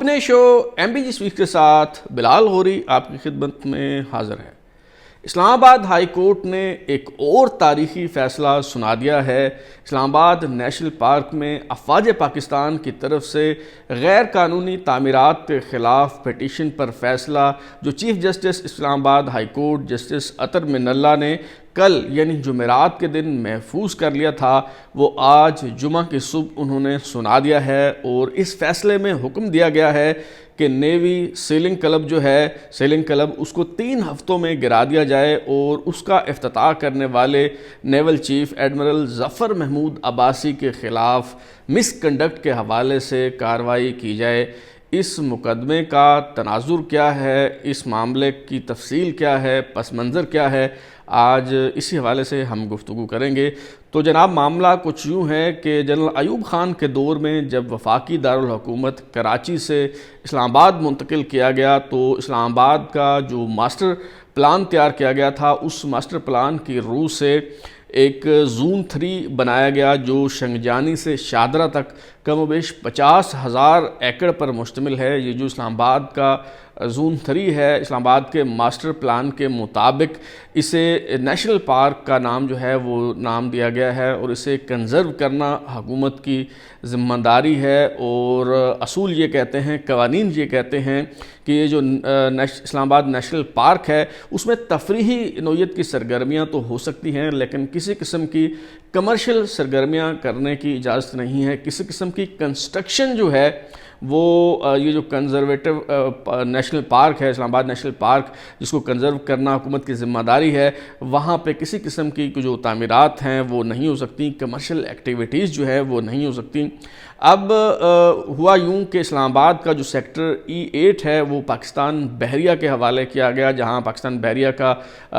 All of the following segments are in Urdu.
اپنے شو ایم بی جی سویٹ کے ساتھ بلال غوری آپ کی خدمت میں حاضر ہے۔ اسلام آباد ہائی کورٹ نے ایک اور تاریخی فیصلہ سنا دیا ہے۔ اسلام آباد نیشنل پارک میں افواج پاکستان کی طرف سے غیر قانونی تعمیرات کے خلاف پٹیشن پر فیصلہ جو چیف جسٹس اسلام آباد ہائی کورٹ جسٹس اطہر من اللہ نے کل یعنی جمعرات کے دن محفوظ کر لیا تھا، وہ آج جمعہ کی صبح انہوں نے سنا دیا ہے۔ اور اس فیصلے میں حکم دیا گیا ہے کہ نیوی سیلنگ کلب جو ہے سیلنگ کلب اس کو 3 ہفتوں میں گرا دیا جائے اور اس کا افتتاح کرنے والے نیول چیف ایڈمرل ظفر محمود عباسی کے خلاف مس کنڈکٹ کے حوالے سے کارروائی کی جائے۔ اس مقدمے کا تناظر کیا ہے، اس معاملے کی تفصیل کیا ہے، پس منظر کیا ہے، آج اسی حوالے سے ہم گفتگو کریں گے۔ تو جناب معاملہ کچھ یوں ہے کہ جنرل ایوب خان کے دور میں جب وفاقی دارالحکومت کراچی سے اسلام آباد منتقل کیا گیا تو اسلام آباد کا جو ماسٹر پلان تیار کیا گیا تھا، اس ماسٹر پلان کی روح سے ایک زون 3 بنایا گیا جو شنگجانی سے شادرہ تک کم و بیش 50,000 ایکڑ پر مشتمل ہے۔ یہ جو اسلام آباد کا زون 3 ہے، اسلام آباد کے ماسٹر پلان کے مطابق اسے نیشنل پارک کا نام جو ہے وہ نام دیا گیا ہے اور اسے کنزرو کرنا حکومت کی ذمہ داری ہے۔ اور اصول یہ کہتے ہیں، قوانین یہ کہتے ہیں کہ یہ جو اسلام آباد نیشنل پارک ہے اس میں تفریحی نوعیت کی سرگرمیاں تو ہو سکتی ہیں، لیکن کسی قسم کی کمرشل سرگرمیاں کرنے کی اجازت نہیں ہے۔ کسی قسم کی کنسٹرکشن جو ہے وہ یہ جو کنزرویٹو نیشنل پارک ہے، اسلام آباد نیشنل پارک جس کو کنزرو کرنا حکومت کی ذمہ داری ہے، وہاں پہ کسی قسم کی جو تعمیرات ہیں وہ نہیں ہو سکتی، کمرشل ایکٹیویٹیز جو ہے وہ نہیں ہو سکتی۔ اب ہوا یوں کہ اسلام آباد کا جو سیکٹر E8 ہے وہ پاکستان بحریہ کے حوالے کیا گیا، جہاں پاکستان بحریہ کا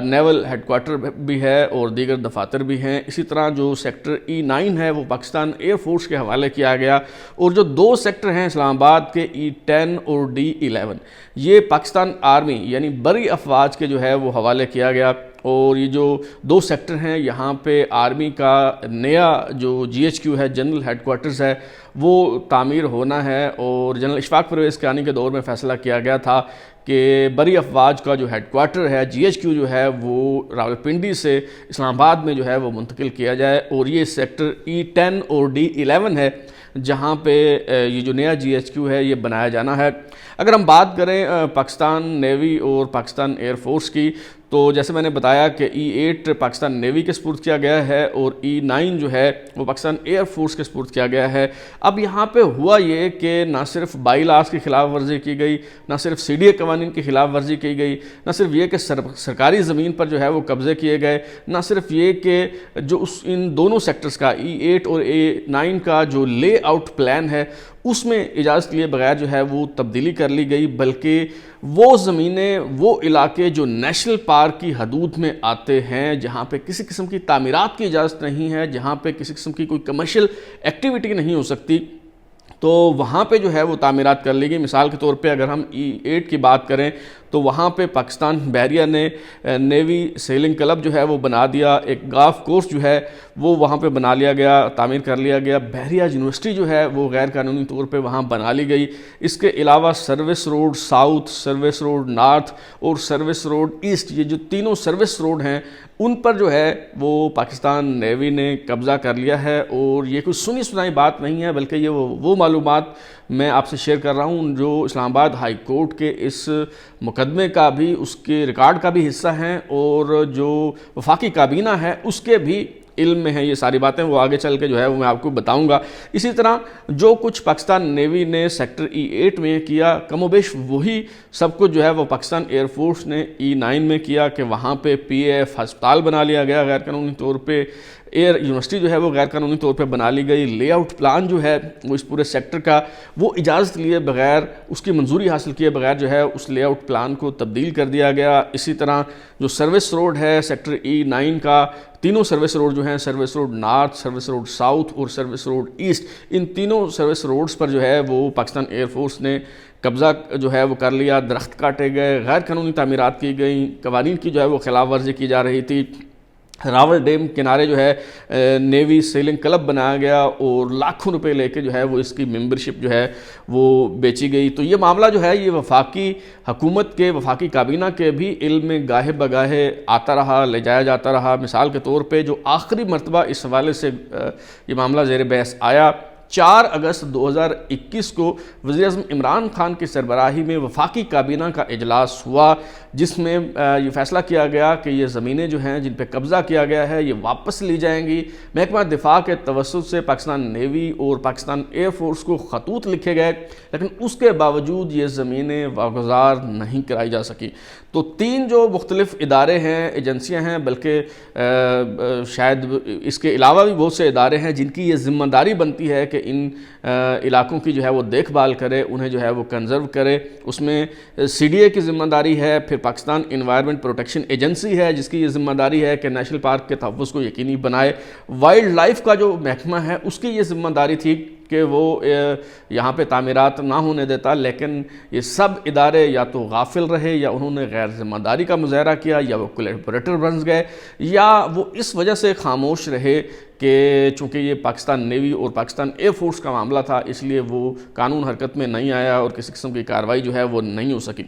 نیول ہیڈ کوارٹر بھی ہے اور دیگر دفاتر بھی ہیں۔ اسی طرح جو سیکٹر E9 ہے وہ پاکستان ایئر فورس کے حوالے کیا گیا، اور جو 2 سیکٹر ہیں اسلام آباد کے E10 اور D11 یہ پاکستان آرمی یعنی بری افواج کے جو ہے وہ حوالے کیا گیا۔ اور یہ جو 2 سیکٹر ہیں یہاں پہ آرمی کا نیا جو GHQ ہے، جنرل ہیڈ کوارٹرز ہے، وہ تعمیر ہونا ہے۔ اور جنرل اشفاق پرویز کیانی کے دور میں فیصلہ کیا گیا تھا کہ بری افواج کا جو ہیڈ کوارٹر ہے GHQ جو ہے وہ راولپنڈی سے اسلام آباد میں جو ہے وہ منتقل کیا جائے، اور یہ سیکٹر E10 اور D11 ہے جہاں پہ یہ جو نیا GHQ ہے یہ بنایا جانا ہے۔ اگر ہم بات کریں پاکستان نیوی اور پاکستان ایئر فورس کی، تو جیسے میں نے بتایا کہ E8 پاکستان نیوی کے سپرد کیا گیا ہے اور E9 جو ہے وہ پاکستان ایئر فورس کے سپرد کیا گیا ہے۔ اب یہاں پہ ہوا یہ کہ نہ صرف بائی لاز کی خلاف ورزی کی گئی، نہ صرف CDA قوانین کی خلاف ورزی کی گئی، نہ صرف یہ کہ سرکاری زمین پر جو ہے وہ قبضے کیے گئے، نہ صرف یہ کہ جو ان دونوں سیکٹرز کا E8 اور A9 کا جو لے آؤٹ پلان ہے اس میں اجازت لیے بغیر جو ہے وہ تبدیلی کر لی گئی، بلکہ وہ زمینیں، وہ علاقے جو نیشنل پارک کی حدود میں آتے ہیں، جہاں پہ کسی قسم کی تعمیرات کی اجازت نہیں ہے، جہاں پہ کسی قسم کی کوئی کمرشل ایکٹیویٹی نہیں ہو سکتی، تو وہاں پہ جو ہے وہ تعمیرات کر لی گئی۔ مثال کے طور پہ اگر ہم E8 کی بات کریں تو وہاں پہ پاکستان بحریہ نے نیوی سیلنگ کلب جو ہے وہ بنا دیا، ایک گالف کورس جو ہے وہ وہاں پہ بنا لیا گیا، تعمیر کر لیا گیا۔ بحریہ یونیورسٹی جو ہے وہ غیر قانونی طور پہ وہاں بنا لی گئی۔ اس کے علاوہ service road south, service road north اور سروس روڈ ایسٹ، یہ جو تینوں سروس روڈ ہیں ان پر جو ہے وہ پاکستان نیوی نے قبضہ کر لیا ہے۔ اور یہ کوئی سنی سنائی بات نہیں ہے، بلکہ یہ وہ معلومات میں آپ سے شیئر کر رہا ہوں جو اسلام آباد ہائی کورٹ کے اس مقدمے کا بھی، اس کے ریکارڈ کا بھی حصہ ہیں، اور جو وفاقی کابینہ ہے اس کے بھی علم میں ہیں یہ ساری باتیں، وہ آگے چل کے جو ہے وہ میں آپ کو بتاؤں گا۔ اسی طرح جو کچھ پاکستان نیوی نے سیکٹر E8 میں کیا، کم و بیش وہی سب کچھ جو ہے وہ پاکستان ایئر فورس نے E9 میں کیا، کہ وہاں پہ PAF ہسپتال بنا لیا گیا غیر قانونی طور پہ، ایئر یونیورسٹی جو ہے وہ غیر قانونی طور پہ بنا لی گئی، لے آؤٹ پلان جو ہے وہ اس پورے سیکٹر کا وہ اجازت لیے بغیر، اس کی منظوری حاصل کیے بغیر جو ہے اس لے آؤٹ پلان کو تبدیل کر دیا گیا۔ اسی طرح جو سروس روڈ ہے سیکٹر E9 کا، تینوں سروس روڈ جو ہیں، service road north, service road south اور سروس روڈ ایسٹ، ان تینوں سروس روڈز پر جو ہے وہ پاکستان ایئر فورس نے قبضہ جو ہے وہ کر لیا۔ درخت کاٹے گئے، غیر قانونی تعمیرات کی گئیں، قوانین کی جو ہے وہ خلاف ورزی کی جا رہی تھی۔ راول ڈیم کنارے جو ہے نیوی سیلنگ کلب بنایا گیا اور لاکھوں روپے لے کے جو ہے وہ اس کی ممبرشپ جو ہے وہ بیچی گئی۔ تو یہ معاملہ جو ہے یہ وفاقی حکومت کے، وفاقی کابینہ کے بھی علم میں گاہے بگاہے آتا رہا، لے جایا جاتا رہا۔ مثال کے طور پہ جو آخری مرتبہ اس حوالے سے یہ معاملہ زیر بحث آیا، 4 اگست 2021 کو وزیر اعظم عمران خان کی سربراہی میں وفاقی کابینہ کا اجلاس ہوا، جس میں یہ فیصلہ کیا گیا کہ یہ زمینیں جو ہیں جن پہ قبضہ کیا گیا ہے یہ واپس لی جائیں گی۔ محکمہ دفاع کے توسط سے پاکستان نیوی اور پاکستان ایئر فورس کو خطوط لکھے گئے، لیکن اس کے باوجود یہ زمینیں واگزار نہیں کرائی جا سکی۔ تو 3 جو مختلف ادارے ہیں، ایجنسیاں ہیں، بلکہ شاید اس کے علاوہ بھی بہت سے ادارے ہیں جن کی یہ ذمہ داری بنتی ہے کہ ان علاقوں کی جو ہے وہ دیکھ بھال کرے، انہیں جو ہے وہ کنزرو کرے۔ اس میں سی ڈی اے کی ذمہ داری ہے، پھر پاکستان انوائرمنٹ پروٹیکشن ایجنسی ہے جس کی یہ ذمہ داری ہے کہ نیشنل پارک کے تحفظ کو یقینی بنائے، وائلڈ لائف کا جو محکمہ ہے اس کی یہ ذمہ داری تھی کہ وہ یہاں پہ تعمیرات نہ ہونے دیتا، لیکن یہ سب ادارے یا تو غافل رہے، یا انہوں نے غیر ذمہ داری کا مظاہرہ کیا، یا وہ کولیبریٹر بن گئے، یا وہ اس وجہ سے خاموش رہے کہ چونکہ یہ پاکستان نیوی اور پاکستان ایئر فورس کا معاملہ تھا، اس لیے وہ قانون حرکت میں نہیں آیا اور کسی قسم کی کارروائی جو ہے وہ نہیں ہو سکی۔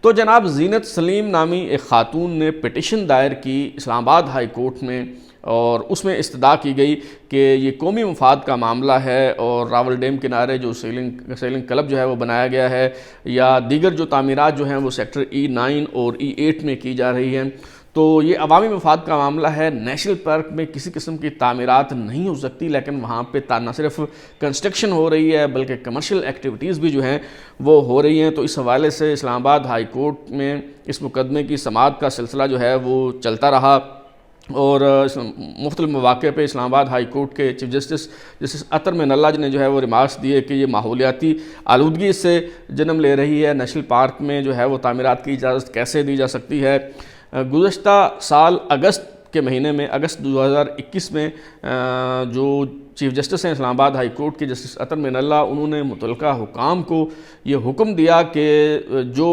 تو جناب زینت سلیم نامی ایک خاتون نے پٹیشن دائر کی اسلام آباد ہائی کورٹ میں، اور اس میں استدعا کی گئی کہ یہ قومی مفاد کا معاملہ ہے، اور راول ڈیم کنارے جو سیلنگ کلب جو ہے وہ بنایا گیا ہے، یا دیگر جو تعمیرات جو ہیں وہ سیکٹر E9 اور E8 میں کی جا رہی ہیں، تو یہ عوامی مفاد کا معاملہ ہے۔ نیشنل پارک میں کسی قسم کی تعمیرات نہیں ہو سکتی، لیکن وہاں پہ نہ صرف کنسٹرکشن ہو رہی ہے بلکہ کمرشل ایکٹیویٹیز بھی جو ہیں وہ ہو رہی ہیں۔ تو اس حوالے سے اسلام آباد ہائی کورٹ میں اس مقدمے کی سماعت کا سلسلہ جو ہے وہ چلتا رہا، اور مختلف مواقع پہ اسلام آباد ہائی کورٹ کے چیف جسٹس عطر من اللہ نے جو ہے وہ ریمارکس دیے کہ یہ ماحولیاتی آلودگی سے جنم لے رہی ہے، نیشنل پارک میں جو ہے وہ تعمیرات کی اجازت کیسے دی جا سکتی ہے۔ گزشتہ سال اگست کے مہینے میں، اگست 2021 میں جو چیف جسٹس ہیں اسلام آباد ہائی کورٹ کے جسٹس عطر من اللہ، انہوں نے متعلقہ حکام کو یہ حکم دیا کہ جو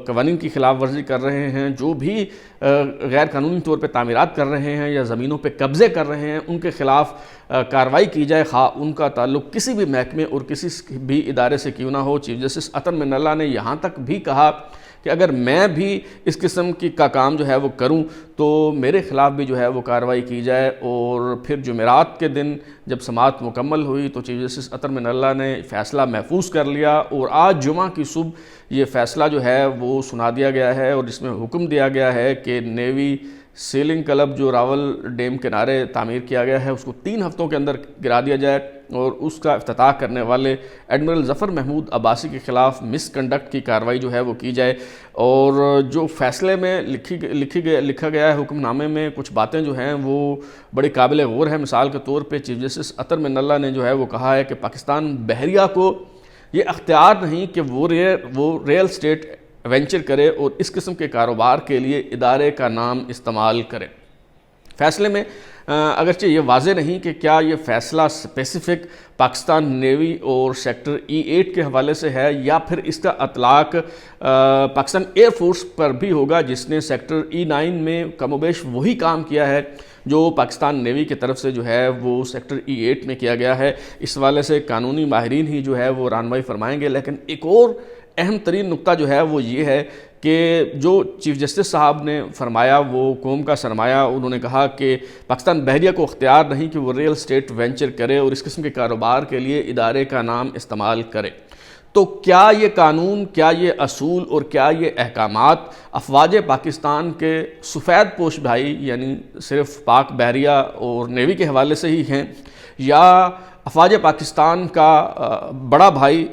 قوانین کی خلاف ورزی کر رہے ہیں، جو بھی غیر قانونی طور پہ تعمیرات کر رہے ہیں یا زمینوں پہ قبضے کر رہے ہیں، ان کے خلاف کارروائی کی جائے، خواہ ان کا تعلق کسی بھی محکمے اور کسی بھی ادارے سے کیوں نہ ہو۔ چیف جسٹس عطر من اللہ نے یہاں تک بھی کہا کہ اگر میں بھی اس قسم کا کام جو ہے وہ کروں تو میرے خلاف بھی جو ہے وہ کارروائی کی جائے۔ اور پھر جمعرات کے دن جب سماعت مکمل ہوئی تو چیف جسٹس عطر من اللہ نے فیصلہ محفوظ کر لیا، اور آج جمعہ کی صبح یہ فیصلہ جو ہے وہ سنا دیا گیا ہے، اور اس میں حکم دیا گیا ہے کہ نیوی سیلنگ کلب جو راول ڈیم کنارے تعمیر کیا گیا ہے اس کو 3 ہفتوں کے اندر گرا دیا جائے، اور اس کا افتتاح کرنے والے ایڈمرل ظفر محمود عباسی کے خلاف مس کنڈکٹ کی کارروائی جو ہے وہ کی جائے۔ اور جو فیصلے میں لکھا گیا ہے حکم نامے میں، کچھ باتیں جو ہیں وہ بڑی قابل غور ہیں۔ مثال کے طور پہ چیف جسٹس عطر من اللہ نے جو ہے وہ کہا ہے کہ پاکستان بحریہ کو یہ اختیار نہیں کہ وہ ریئل اسٹیٹ وینچر کرے اور اس قسم کے کاروبار کے لیے ادارے کا نام استعمال کرے۔ فیصلے میں اگرچہ یہ واضح نہیں کہ کیا یہ فیصلہ اسپیسیفک پاکستان نیوی اور سیکٹر E8 کے حوالے سے ہے، یا پھر اس کا اطلاق پاکستان ایئر فورس پر بھی ہوگا جس نے سیکٹر E9 میں کم و بیش وہی کام کیا ہے جو پاکستان نیوی کی طرف سے جو ہے وہ سیکٹر E8 میں کیا گیا ہے۔ اس حوالے سے قانونی ماہرین ہی جو ہے وہ رہنمائی فرمائیں گے، لیکن ایک اور اہم ترین نقطہ جو ہے وہ یہ ہے کہ جو چیف جسٹس صاحب نے فرمایا وہ قوم کا سرمایہ، انہوں نے کہا کہ پاکستان بحریہ کو اختیار نہیں کہ وہ ریئل اسٹیٹ وینچر کرے اور اس قسم کے کاروبار کے لیے ادارے کا نام استعمال کرے۔ تو کیا یہ قانون، کیا یہ اصول اور کیا یہ احکامات افواج پاکستان کے سفید پوش بھائی یعنی صرف پاک بحریہ اور نیوی کے حوالے سے ہی ہیں، یا افواج پاکستان کا بڑا بھائی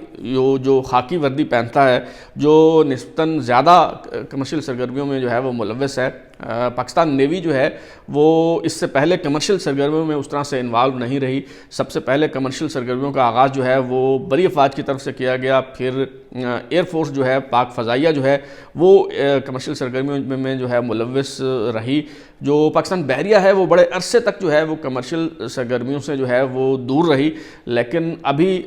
جو خاکی وردی پہنتا ہے، جو نسبتاً زیادہ کمرشل سرگرمیوں میں جو ہے وہ ملوث ہے؟ پاکستان نیوی جو ہے وہ اس سے پہلے کمرشل سرگرمیوں میں اس طرح سے انوالو نہیں رہی۔ سب سے پہلے کمرشل سرگرمیوں کا آغاز جو ہے وہ بری افواج کی طرف سے کیا گیا، پھر ایئر فورس جو ہے، پاک فضائیہ جو ہے وہ کمرشل سرگرمیوں میں جو ہے ملوث رہی۔ جو پاکستان بحریہ ہے وہ بڑے عرصے تک جو ہے وہ کمرشل سرگرمیوں سے جو ہے وہ دور رہی، لیکن ابھی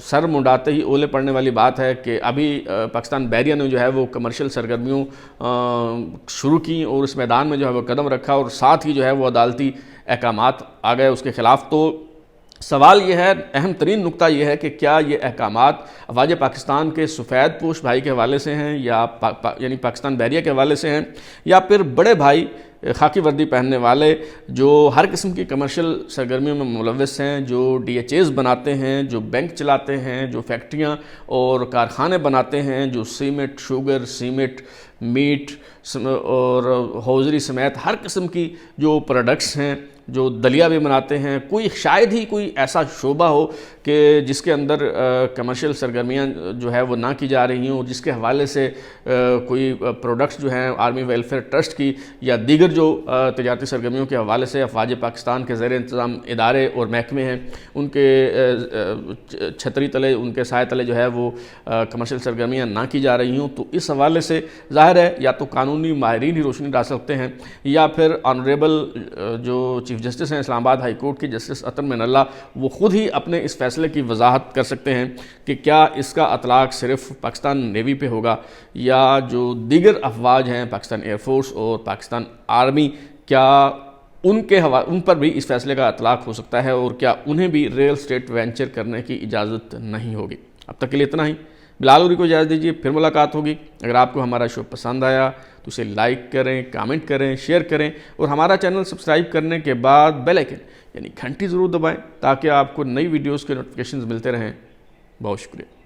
سر منڈاتے ہی اولے پڑنے والی بات ہے کہ ابھی پاکستان بحریہ نے جو ہے وہ کمرشل سرگرمیوں شروع کیں اور اس میدان میں جو ہے وہ قدم رکھا اور ساتھ ہی جو ہے وہ عدالتی احکامات آ گئے اس کے خلاف. تو سوال یہ ہے، اہم ترین نقطہ یہ ہے کہ کیا یہ احکامات افواج پاکستان کے سفید پوش بھائی کے حوالے سے ہیں یا یعنی پاکستان بحریہ کے حوالے سے ہیں، یا پھر بڑے بھائی خاکی وردی پہننے والے جو ہر قسم کی کمرشل سرگرمیوں میں ملوث ہیں، جو DHAs بناتے ہیں، جو بینک چلاتے ہیں، جو فیکٹریاں اور کارخانے بناتے ہیں، جو سیمنٹ، شوگر، سیمنٹ، میٹ اور ہوزری سمیت ہر قسم کی جو پروڈکٹس ہیں، جو دلیا بھی بناتے ہیں، کوئی شاید ہی کوئی ایسا شعبہ ہو کہ جس کے اندر کمرشل سرگرمیاں جو ہے وہ نہ کی جا رہی ہوں، جس کے حوالے سے کوئی پروڈکٹس جو ہیں آرمی ویلفیئر ٹرسٹ کی یا دیگر جو تجارتی سرگرمیوں کے حوالے سے افواج پاکستان کے زیر انتظام ادارے اور محکمے ہیں، ان کے چھتری تلے، ان کے سائے تلے جو ہے وہ کمرشل سرگرمیاں نہ کی جا رہی ہوں. تو اس حوالے سے ظاہر ہے یا تو قانونی ماہرین ہی روشنی ڈال سکتے ہیں، یا پھر آنریبل جو چیف جسٹس ہیں اسلام آباد ہائی کورٹ کی جسٹس عطر من اللہ، وہ خود ہی اپنے اس فیصلے کی وضاحت کر سکتے ہیں کہ کیا اس کا اطلاق صرف پاکستان نیوی پہ ہوگا یا جو دیگر افواج ہیں پاکستان ایئر فورس اور پاکستان آرمی، کیا ان پر بھی اس فیصلے کا اطلاق ہو سکتا ہے اور کیا انہیں بھی ریل اسٹیٹ وینچر کرنے کی اجازت نہیں ہوگی. اب تک کے لیے اتنا ہی. بلال ہوری کو اجازت دیجیے، پھر ملاقات ہوگی. اگر آپ کو ہمارا شو پسند آیا تو اسے لائک کریں، کامنٹ کریں، شیئر کریں اور ہمارا چینل سبسکرائب کرنے کے بعد بیل آئیکن یعنی گھنٹی ضرور دبائیں تاکہ آپ کو نئی ویڈیوز کے نوٹیفیکیشنز ملتے رہیں. بہت شکریہ.